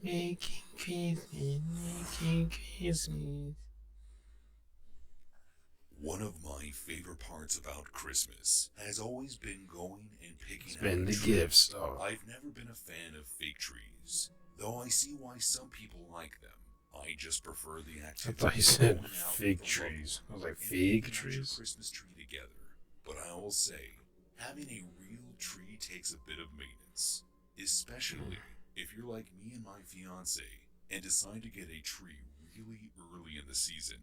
Making Christmas, making Christmas. One of my favorite parts about Christmas has always been going and picking out Spend a the tree. gifts. Oh, I've never been a fan of fake trees, though I see why some people like them. I just prefer the I thought activity you of said going out with fig a loved trees. one I was like, and fig picking out your trees? Christmas tree together. But I will say, having a real tree takes a bit of maintenance, especially if you're like me and my fiance and decide to get a tree really early in the season.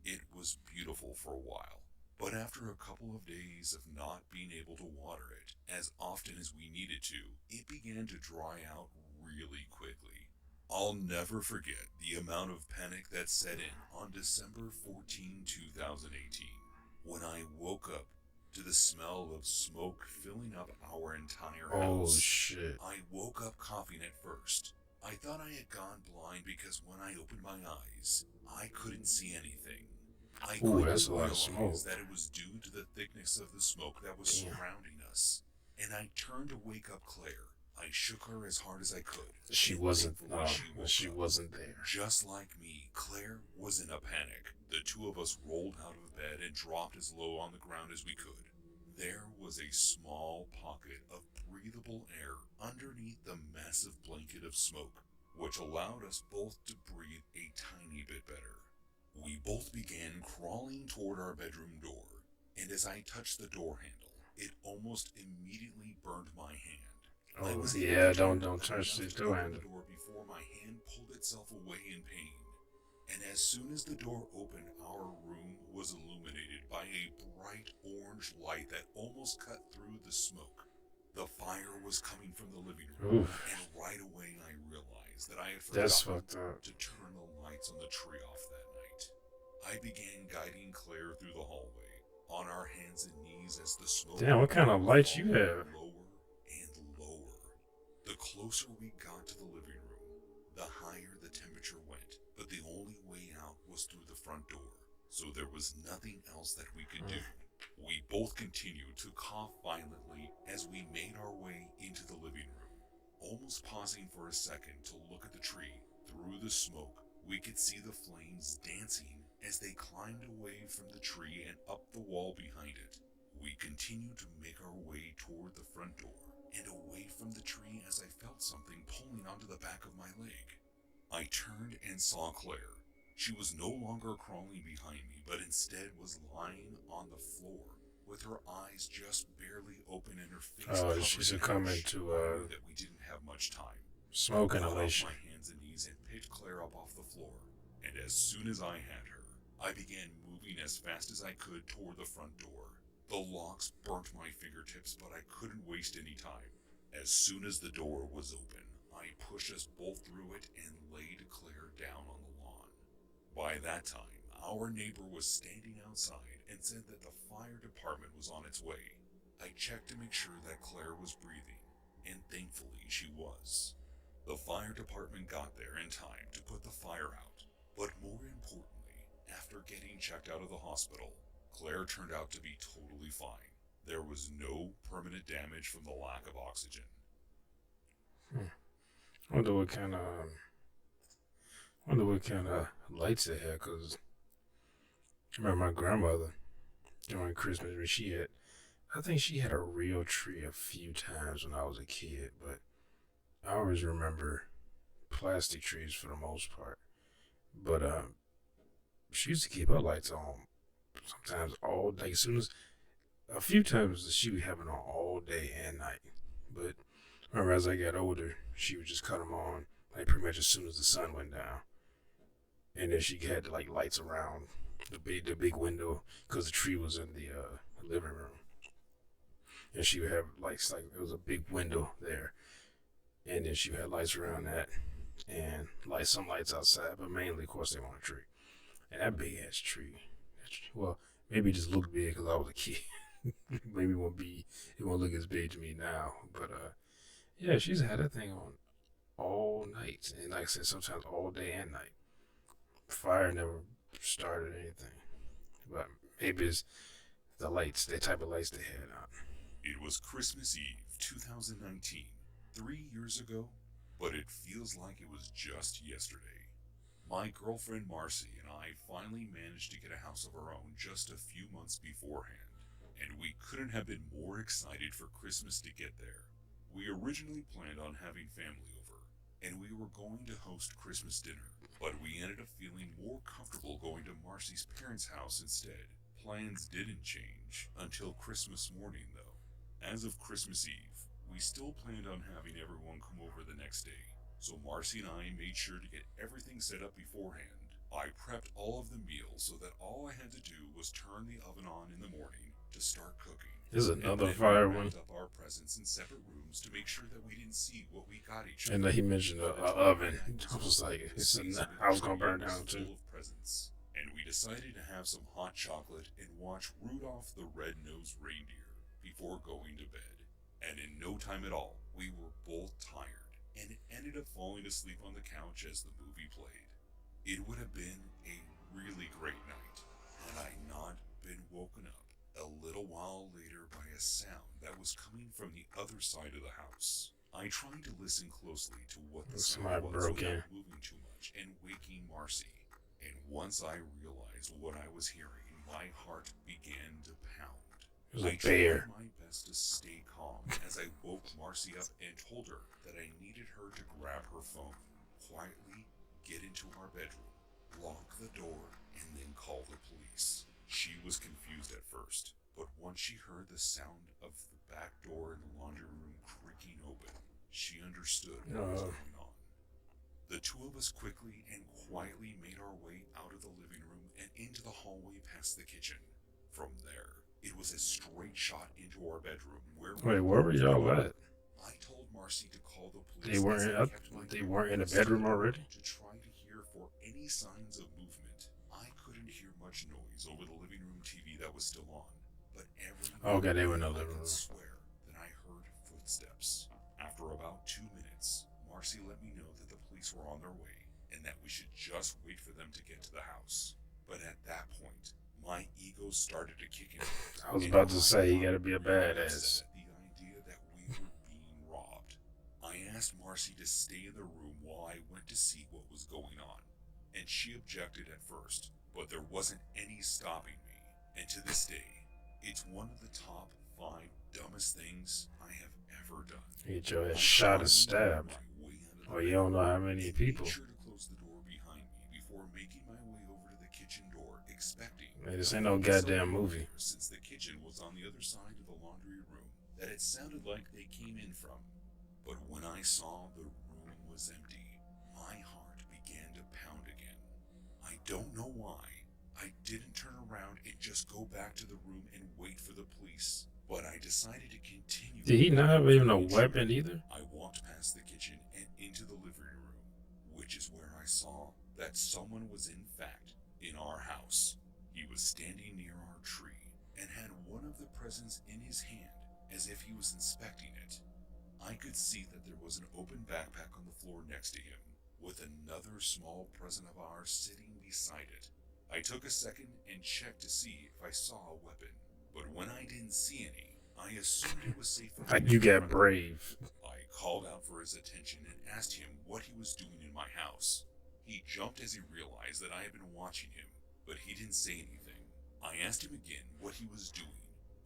It was beautiful for a while, but after a couple of days of not being able to water it as often as we needed to, it began to dry out really quickly. I'll never forget the amount of panic that set in on December 14, 2018, when I woke up to the smell of smoke filling up our entire Oh house. shit. I woke up coughing at first. I thought I had gone blind because when I opened my eyes, I couldn't see anything. I Ooh, quickly that's a lot of smoke. realized that it was due to the thickness of the smoke that was Damn. surrounding us, and I turned to wake up Claire. I shook her as hard as I could, She and wasn't. thankfully she woke She up. wasn't there. Just like me, Claire was in a panic. The two of us rolled out of bed and dropped as low on the ground as we could. There was a small pocket of breathable air underneath the massive blanket of smoke, which allowed us both to breathe a tiny bit better. We both began crawling toward our bedroom door, and as I touched the door handle, it almost immediately burned my hand. I Oh was able to yeah, turn don't quickly touch enough the to door open the handle. door before my hand pulled itself away in pain. And as soon as the door opened, our room was illuminated by a bright orange light that almost cut through the smoke. The fire was coming from the living room, and Oof, right away I realized that I had that's forgotten fucked up. to turn the lights on the tree off that night. I began guiding Claire through the hallway, on our hands and knees as the smoke Damn, what kind began of to lights you fall have? lower and lower. The closer we got to the living room, the higher the temperature went, but the only way out was through the front door, so there was nothing else that we could do. We both continued to cough violently as we made our way into the living room. Almost pausing for a second to look at the tree, through the smoke, we could see the flames dancing as they climbed away from the tree and up the wall behind it. We continued to make our way toward the front door and away from the tree as I felt something pulling onto the back of my leg. I turned and saw Claire. She was no longer crawling behind me, but instead was lying on the floor, with her eyes just barely open and her face Oh, covered she's in succumbing ash. to I knew that we didn't have much time. I smoke got off inhalation. my hands and knees and picked Claire up off the floor, and as soon as I had her, I began moving as fast as I could toward the front door. The locks burnt my fingertips, but I couldn't waste any time. As soon as the door was open, I pushed us both through it and laid Claire down on the lawn. By that time, our neighbor was standing outside and said that the fire department was on its way. I checked to make sure that Claire was breathing, and thankfully she was. The fire department got there in time to put the fire out, but more importantly, after getting checked out of the hospital, Claire turned out to be totally fine. There was no permanent damage from the lack of oxygen. Hmm. Wonder what kind of lights they had. Cause I remember my grandmother during Christmas when she had. I think she had a real tree a few times when I was a kid, but I always remember plastic trees for the most part. But she used to keep her lights on sometimes all day. As soon as a few times she would have it on all day and night. But I remember as I got older, she would just cut them on like pretty much as soon as the sun went down, and then she had like lights around the big window because the tree was in the living room, and she would have lights like there was a big window there, and then she had lights around that and light some lights outside, but mainly of course they were on a tree. And that big ass tree, well, maybe it just looked big because I was a kid. Maybe it won't look as big to me now, but yeah, she's had that thing on all night, and like I said, sometimes all day and night. Fire never started anything, but maybe it's the lights, the type of lights they had on. It was Christmas Eve 2019, 3 years ago. but it feels like it was just yesterday. My girlfriend Marcy and I finally managed to get a house of our own just a few months beforehand, and we couldn't have been more excited for Christmas to get there. We originally planned on having family over, and we were going to host Christmas dinner, but we ended up feeling more comfortable going to Marcy's parents' house instead. Plans didn't change until Christmas morning, though. As of Christmas Eve, we still planned on having everyone come over the next day, so Marcy and I made sure to get everything set up beforehand. I prepped all of the meals so that all I had to do was turn the oven on in the morning to start cooking. There's And another then we fire one. wrapped up our presents in separate rooms to make sure that we didn't see what we got each And other. then he mentioned the By the time oven. night I was like, the it's season I was of gonna tree burn was down too. full of presents, and we decided to have some hot chocolate and watch Rudolph the Red-Nosed Reindeer before going to bed. And in no time at all, we were both tired and ended up falling asleep on the couch as the movie played. It would have been a really great night had I not been woken up a little while later by a sound that was coming from the other side of the house. I tried to listen closely to what the Somebody sound was broke in. without moving too much and waking Marcy. And once I realized what I was hearing, my heart began to pound. It was I a bear. tried my best to stay calm as I woke Marcy up and told her that I needed her to grab her phone, quietly get into our bedroom, lock the door, and then call the police. She was confused at first, but once she heard the sound of the back door in the laundry room creaking open, she understood what was going on. The two of us quickly and quietly made our way out of the living room and into the hallway past the kitchen. From there, it was a straight shot into our bedroom where Wait, where were y'all at? I told Marcy to call the They police weren't as I up. kept my They ear weren't in the close to bedroom door already. to try to hear for any signs of movement. I couldn't hear much noise over the living room TV that was still on, but every Okay, they were in the I living could room. swear that I heard footsteps. After about 2 minutes, Marcy let me know that the police were on their way and that we should just wait for them to get to the house. But at that point, my ego started to kick in. I was about to say, you gotta be a badass. At the idea that we were being robbed. I asked Marcy to stay in the room while I went to see what was going on, and she objected at first, but there wasn't any stopping me. And to this day, it's one of the top 5 dumbest things I have ever done. You get your ass shot and stabbed. Well, you don't know how many people. Made sure to close the door behind me before making my way over to the kitchen door, expecting. Man, this ain't no goddamn movie. Since the kitchen was on the other side of the laundry room that it sounded like they came in from. But when I saw the room was empty, my heart began to pound again. I don't know why. I didn't turn around and just go back to the room and wait for the police, but I decided to continue. Did he not have even a weapon either? I walked past the kitchen and into the living room, which is where I saw that someone was in fact in our house. He was standing near our tree and had one of the presents in his hand as if he was inspecting it. I could see that there was an open backpack on the floor next to him, with another small present of ours sitting beside it. I took a second and checked to see if I saw a weapon, but when I didn't see any, I assumed it was safe. Like, you got brave. I called out for his attention and asked him what he was doing in my house. He jumped as he realized that I had been watching him, but he didn't say anything. I asked him again what he was doing,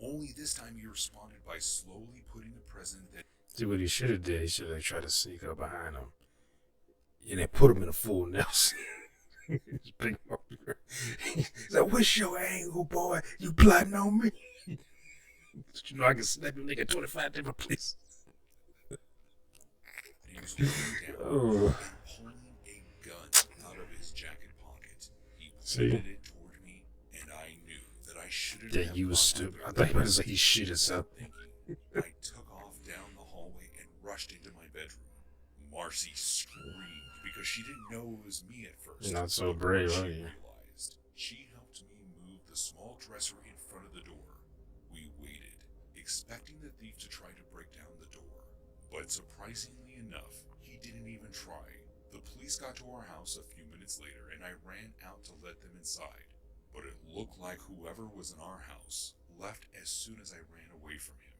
only this time he responded by slowly putting the present that... See what he should have did? He should have tried to sneak up behind him. And then put him in a full Nelson. He's big. He's like, what's your angle, boy? You plotting on me? You know I can snap your nigga 25 different places. He was looking down and pulling a gun out of his jacket pocket. He pointed it toward me, and I knew that I shouldn't have... Yeah, you was stupid. I thought he was about to say he shit himself. I took off down the hallway and rushed into my bedroom. Marcy screamed because she didn't know it was me at first. Not so brave, are you? She helped me move the small dresser in front of the door. We waited, expecting the thief to try to break down the door. But surprisingly enough, he didn't even try. The police got to our house a few minutes later, and I ran out to let them inside. But it looked like whoever was in our house left as soon as I ran away from him.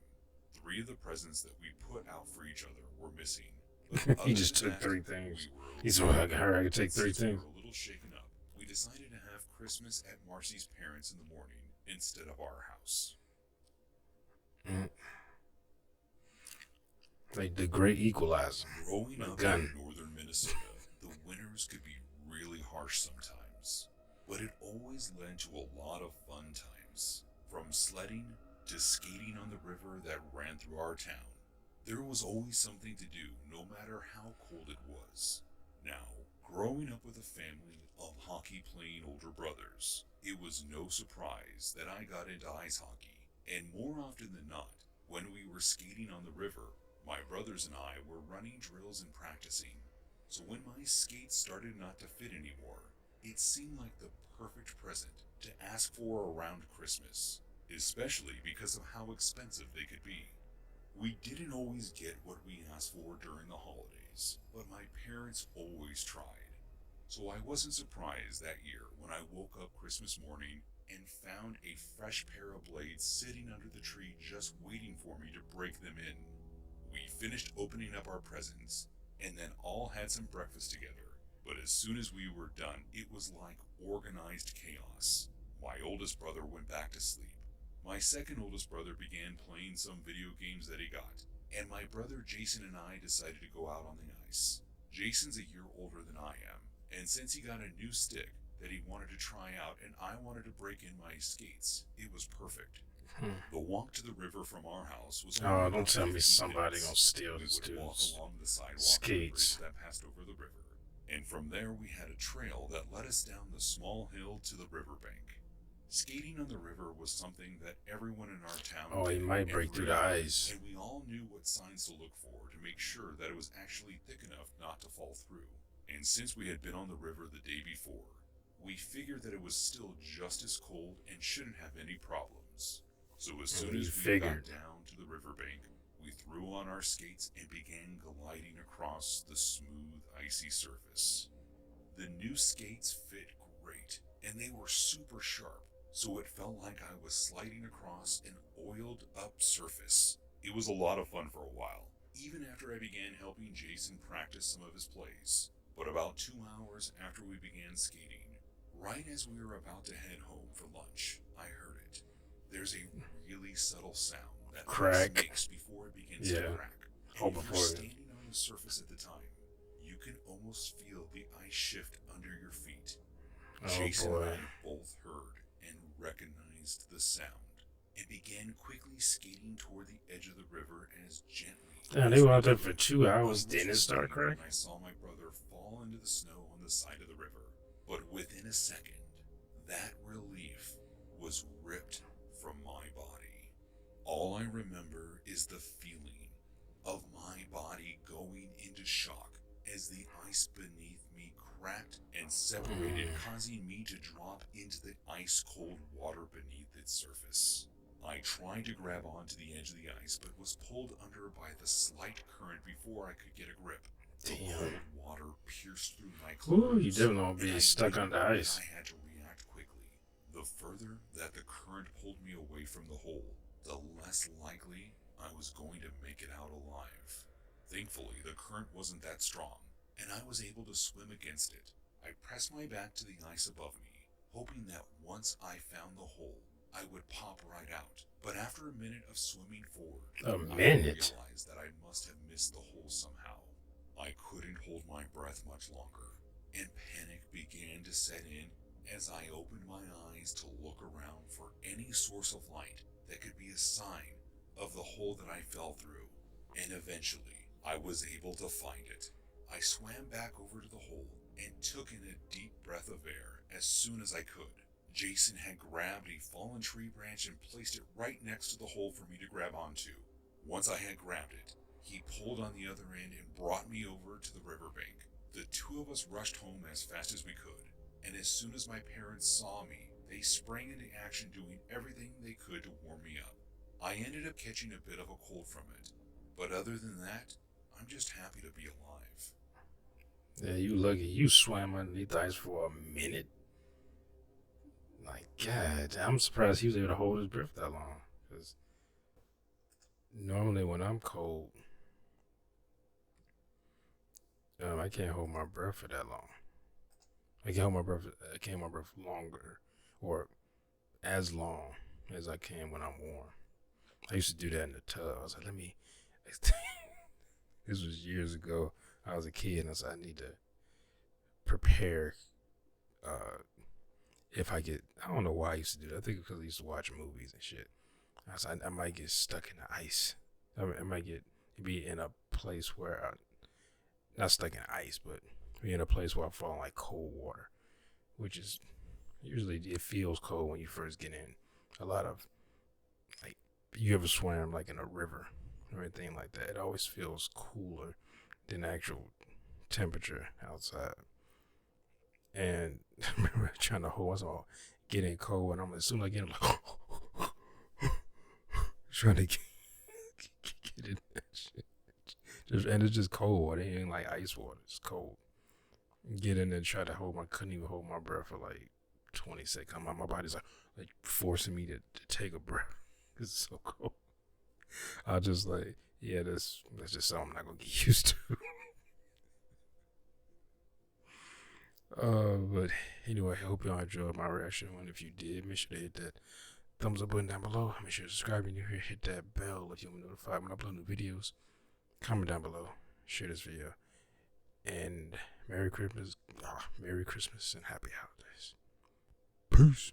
3 of the presents that we put out for each other were missing, But He other just than took that, three we things. were He said, okay. well, I could take three Since we things. were a little shaken up, we decided to have Christmas at Marcy's parents' in the morning instead of our house. Mm. Like the great equalizer. Growing A up in gun. northern Minnesota, the winters could be really harsh sometimes, but it always led to a lot of fun times. From sledding to skating on the river that ran through our town, there was always something to do no matter how cold it was. Now, growing up with a family of hockey playing older brothers, it was no surprise that I got into ice hockey, and more often than not, when we were skating on the river, my brothers and I were running drills and practicing. So when my skates started not to fit anymore, it seemed like the perfect present to ask for around Christmas, especially because of how expensive they could be. We didn't always get what we asked for during the holidays, but my parents always tried. So I wasn't surprised that year when I woke up Christmas morning and found a fresh pair of blades sitting under the tree just waiting for me to break them in. We finished opening up our presents and then all had some breakfast together. But as soon as we were done, it was like organized chaos. My oldest brother went back to sleep. My second oldest brother began playing some video games that he got. And my brother Jason and I decided to go out on the ice. Jason's a year older than I am, and since he got a new stick that he wanted to try out and I wanted to break in my skates, it was perfect. Hmm. The walk to the river from our house was only Oh, don't about tell me 15 somebody gonna minutes. steal We this would walk dude's along the sidewalk of the bridge skates. that passed over the river, and from there we had a trail that led us down the small hill to the riverbank. Skating on the river was something that everyone in our town Oh, he did might break every through the year, ice. and we all knew what signs to look for to make sure that it was actually thick enough not to fall through. And since we had been on the river the day before, we figured that it was still just as cold and shouldn't have any problems. So as soon You as we got figured. down to the riverbank, we threw on our skates and began gliding across the smooth, icy surface. The new skates fit great, and they were super sharp, so it felt like I was sliding across an oiled up surface. It was a lot of fun for a while, even after I began helping Jason practice some of his plays. But about 2 hours after we began skating, right as we were about to head home for lunch, I heard it. There's a really subtle sound that ice Crack. makes before it begins to Yeah. crack. And Oh, if you're before it. standing on the surface at the time, you can almost feel the ice shift under your feet. Oh Jason and boy. I both heard and recognized the sound and began quickly skating toward the edge of the river as gently Damn, they as were we out there for could. 2 hours, I then it wasn't started skating when cracking. I saw my brother fall into the snow on the side of the river, but within a second, that relief was ripped from my body. All I remember is the feeling of my body going into shock as the ice beneath me cracked and separated, causing me to drop into the ice cold water beneath its surface. I tried to grab onto the edge of the ice, but was pulled under by the slight current before I could get a grip. The Damn. cold water pierced through my Ooh, you clothes, definitely won't and be I stuck knew on the that ice. I had to react quickly. The further that the current pulled me away from the hole, the less likely I was going to make it out alive. Thankfully, the current wasn't that strong, and I was able to swim against it. I pressed my back to the ice above me, hoping that once I found the hole, I would pop right out. But after a minute of swimming forward, A I minute? realized that I must have missed the hole somehow. I couldn't hold my breath much longer, and panic began to set in as I opened my eyes to look around for any source of light that could be a sign of the hole that I fell through. And eventually, I was able to find it. I swam back over to the hole and took in a deep breath of air as soon as I could. Jason had grabbed a fallen tree branch and placed it right next to the hole for me to grab onto. Once I had grabbed it, he pulled on the other end and brought me over to the riverbank. The two of us rushed home as fast as we could, and as soon as my parents saw me, they sprang into action doing everything they could to warm me up. I ended up catching a bit of a cold from it, but other than that, I'm just happy to be alive. Yeah, you lucky you swam underneath the ice for a minute. Like, God, I'm surprised he was able to hold his breath that long. Because normally when I'm cold, I can't hold my breath for that long. I can't hold my breath. I can't hold my breath longer, or as long as I can when I'm warm. I used to do that in the tub. I was like, let me. This was years ago. I was a kid, and I said, I need to prepare. Uh, if I get, I don't know why I used to do that. I think because I used to watch movies and shit. I said, I might get stuck in the ice. I might be in a place where I, not stuck in ice, but be in a place where I fall in like cold water, which is usually it feels cold when you first get in. A lot of like you ever swam like in a river or anything like that, it always feels cooler than the actual temperature outside. And I remember trying to hold myself, getting cold, and I'm as soon as I get, I'm like trying to get in that shit. And it's just cold. It ain't like ice water. It's cold. Get in there and try to hold my, couldn't even hold my breath for like 20 seconds. My body's like forcing me to take a breath. It's so cold. I just like, yeah, that's just something I'm not gonna get used to. But anyway, I hope y'all enjoyed my reaction. And if you did, make sure to hit that thumbs up button down below. Make sure to subscribe if you're new here. Hit that bell if you want to be notified when I upload new videos. Comment down below. Share this video. And Merry Christmas. Merry Christmas and Happy Holidays. Peace.